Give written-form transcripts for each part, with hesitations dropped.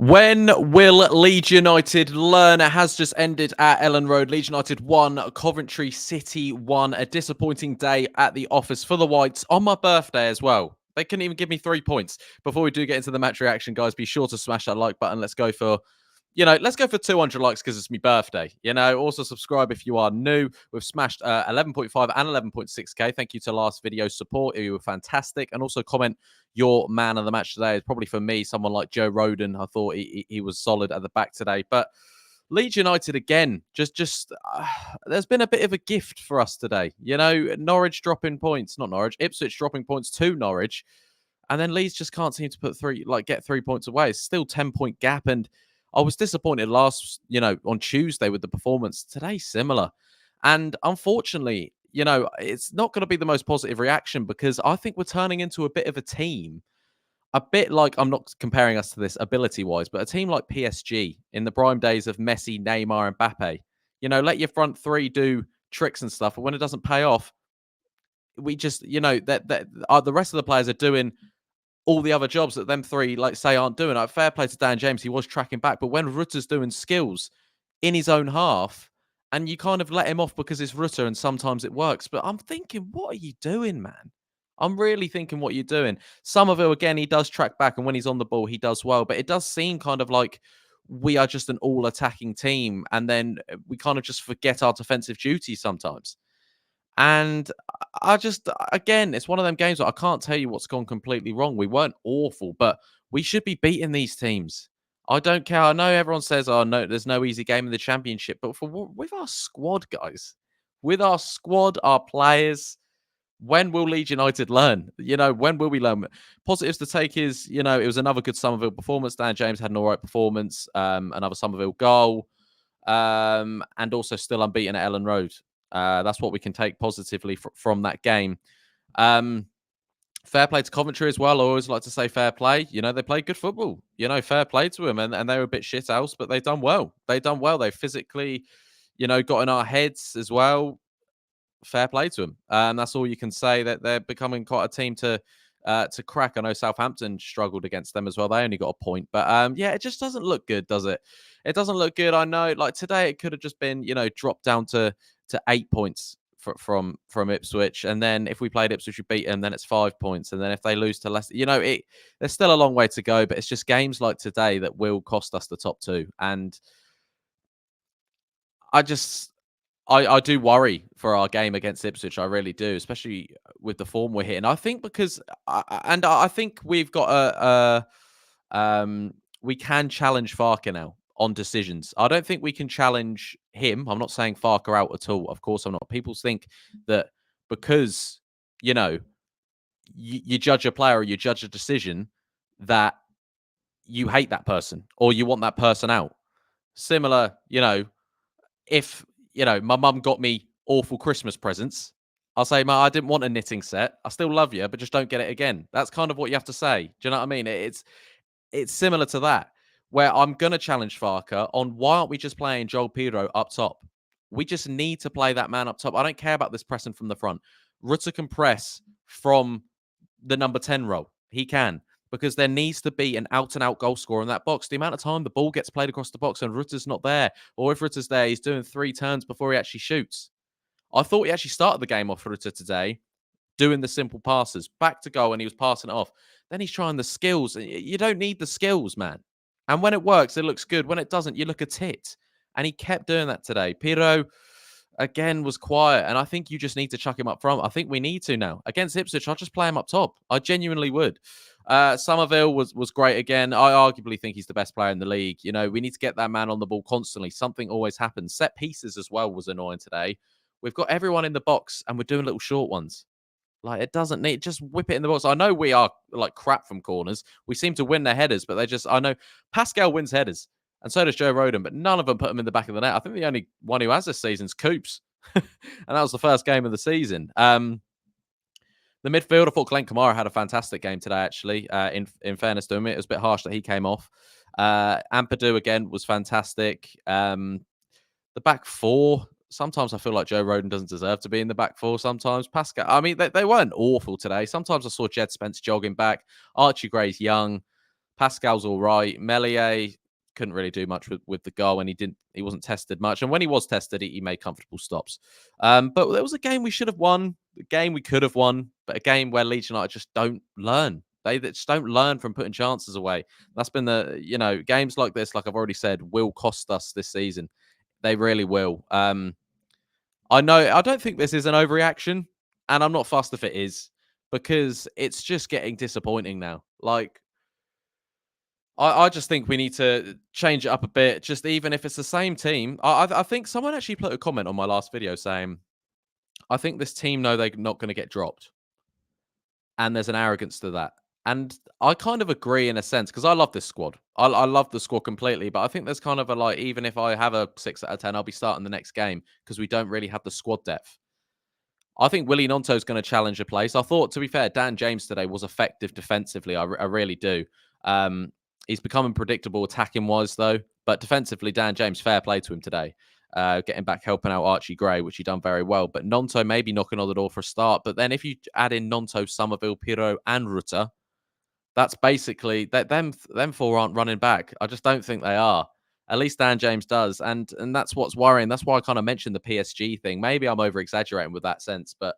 When will Leeds United learn? It has just ended at Ellen Road. Leeds United won, Coventry City won. A disappointing day at the office for the Whites on my birthday as well. They couldn't even give me 3 points. Before we do get into the match reaction, guys, be sure to smash that like button. Let's go for 200 likes because it's my birthday. Also subscribe if you are new. We've smashed 11.5 and 11.6k. Thank you to last video's support. You were fantastic. And also comment your man of the match today. It's probably for me, someone like Joe Roden. I thought he was solid at the back today. But Leeds United again, there's been a bit of a gift for us today. Norwich dropping points, not Norwich, Ipswich dropping points to Norwich. And then Leeds just can't seem to get 3 points away. It's still 10-point gap. And I was disappointed on Tuesday with the performance. Today, similar. And unfortunately, it's not going to be the most positive reaction because I think we're turning into a bit of a team. A bit like, I'm not comparing us to this ability-wise, but a team like PSG in the prime days of Messi, Neymar, and Mbappe. Let your front three do tricks and stuff. But when it doesn't pay off, we just, the rest of the players are doing all the other jobs that them three, say, aren't doing. Fair play to Dan James. He was tracking back. But when Rutter's doing skills in his own half, and you kind of let him off because it's Rutter and sometimes it works. But I'm thinking, what are you doing, man? I'm really thinking what you're doing. Summerville, again, he does track back. And when he's on the ball, he does well. But it does seem kind of like we are just an all-attacking team. And then we kind of just forget our defensive duties sometimes. And again, it's one of them games where I can't tell you what's gone completely wrong. We weren't awful, but we should be beating these teams. I don't care. I know everyone says, oh, no, there's no easy game in the championship. But with our squad, guys, with our squad, our players, when will Leeds United learn? When will we learn? Positives to take is, it was another good Summerville performance. Dan James had an all right performance, another Summerville goal, and also still unbeaten at Ellen Road. That's what we can take positively from that game. Fair play to Coventry as well. I always like to say fair play. They played good football. Fair play to them. And they were a bit shit house, but they've done well. They physically, got in our heads as well. Fair play to them. That's all you can say, that they're becoming quite a team to crack. I know Southampton struggled against them as well. They only got a point. But it just doesn't look good, does it? It doesn't look good. I know, today it could have just been, dropped down to 8 points from Ipswich. And then if we played Ipswich, we beat them, then it's 5 points. And then if they lose to Leicester, there's still a long way to go. But it's just games like today that will cost us the top two. And I do worry for our game against Ipswich. I really do, especially with the form we're hitting. I think because, I think we've got we can challenge Farke now on decisions. I don't think we can challenge him. I'm not saying Farke out at all. Of course I'm not. People think that because, you judge a player or you judge a decision, that you hate that person or you want that person out. Similar, if, my mum got me awful Christmas presents, I'll say, Ma, I didn't want a knitting set. I still love you, but just don't get it again. That's kind of what you have to say. Do you know what I mean? It's similar to that, where I'm going to challenge Farke on why aren't we just playing Joel Pedro up top? We just need to play that man up top. I don't care about this pressing from the front. Rutter can press from the number 10 role. He can, because there needs to be an out-and-out goal scorer in that box. The amount of time the ball gets played across the box and Rutter's not there, or if Rutter's there, he's doing 3 turns before he actually shoots. I thought he actually started the game off for Rutter today, doing the simple passes, back to goal, and he was passing it off. Then he's trying the skills. You don't need the skills, man. And when it works, it looks good. When it doesn't, you look a tit. And he kept doing that today. Pirro, again, was quiet. And I think you just need to chuck him up front. I think we need to now. Against Ipswich, I'll just play him up top. I genuinely would. Summerville was great again. I arguably think he's the best player in the league. We need to get that man on the ball constantly. Something always happens. Set pieces as well was annoying today. We've got everyone in the box and we're doing little short ones. It doesn't need, just whip it in the box. I know we are crap from corners. We seem to win their headers, but I know Pascal wins headers, and so does Joe Roden, but none of them put them in the back of the net. I think the only one who has this season's Coops, and that was the first game of the season. The midfield, I thought Glenn Kamara had a fantastic game today, actually. In fairness to him, it was a bit harsh that he came off. Ampadu, again, was fantastic. The back four, sometimes I feel like Joe Roden doesn't deserve to be in the back four sometimes. Pascal, I mean, they weren't awful today. Sometimes I saw Jed Spence jogging back. Archie Gray's young. Pascal's all right. Melier couldn't really do much with the goal, and he wasn't tested much. And when he was tested, he made comfortable stops. But there was a game we should have won, a game we could have won, but a game where Leeds United just don't learn. They just don't learn from putting chances away. That's been games like this, like I've already said, will cost us this season. They really will. I don't think this is an overreaction, and I'm not fussed if it is, because it's just getting disappointing now. Like, I just think we need to change it up a bit. Just even if it's the same team, I think someone actually put a comment on my last video saying, "I think this team know they're not going to get dropped," and there's an arrogance to that. And I kind of agree in a sense because I love this squad. I love the squad completely, but I think there's kind of a like, even if I have a 6 out of 10, I'll be starting the next game because we don't really have the squad depth. I think Willie Gnonto's going to challenge a place. I thought, to be fair, Dan James today was effective defensively. I really do. He's becoming predictable attacking wise, though. But defensively, Dan James, fair play to him today. Getting back, helping out Archie Gray, which he done very well. But Gnonto maybe knocking on the door for a start. But then if you add in Gnonto, Summerville, Pirro, and Rutter, that's basically that. Them four aren't running back. I just don't think they are. At least Dan James does, and that's what's worrying. That's why I kind of mentioned the PSG thing. Maybe I'm over exaggerating with that sense, but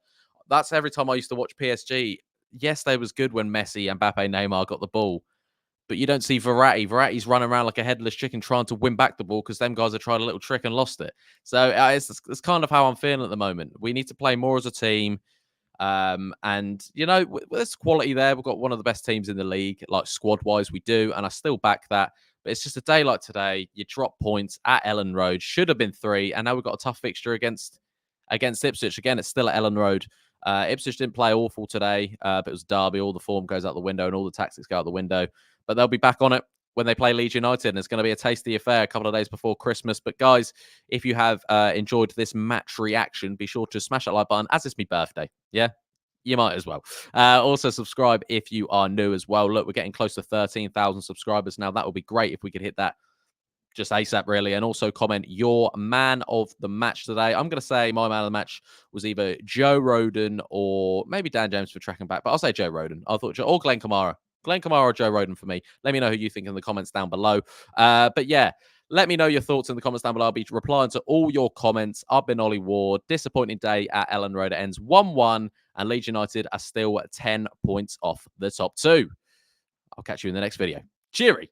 that's every time I used to watch PSG. Yes, they was good when Messi, Mbappe, Neymar got the ball, but you don't see Verratti. Verratti's running around like a headless chicken trying to win back the ball because them guys have tried a little trick and lost it. So it's kind of how I'm feeling at the moment. We need to play more as a team. And there's quality there. We've got one of the best teams in the league, like squad wise, we do, and I still back that. But it's just a day like today. You drop points at Ellen Road, should have been 3, and now we've got a tough fixture against Ipswich. Again, it's still at Ellen Road. Ipswich didn't play awful today, but it was Derby. All the form goes out the window, and all the tactics go out the window. But they'll be back on it when they play Leeds United, and it's going to be a tasty affair a couple of days before Christmas. But guys, if you have enjoyed this match reaction, be sure to smash that like button, as it's my birthday. Yeah, you might as well. Also, subscribe if you are new as well. Look, we're getting close to 13,000 subscribers now. That would be great if we could hit that just ASAP, really. And also comment your man of the match today. I'm going to say my man of the match was either Joe Rodon or maybe Dan James for tracking back, but I'll say Joe Rodon. I thought or Glenn Kamara. Glenn Kamara or Joe Rodon for me. Let me know who you think in the comments down below. But yeah, let me know your thoughts in the comments down below. I'll be replying to all your comments. I've been Ollie Ward. Disappointing day at Ellen Road. It ends 1-1, and Leeds United are still 10 points off the top 2. I'll catch you in the next video. Cheery.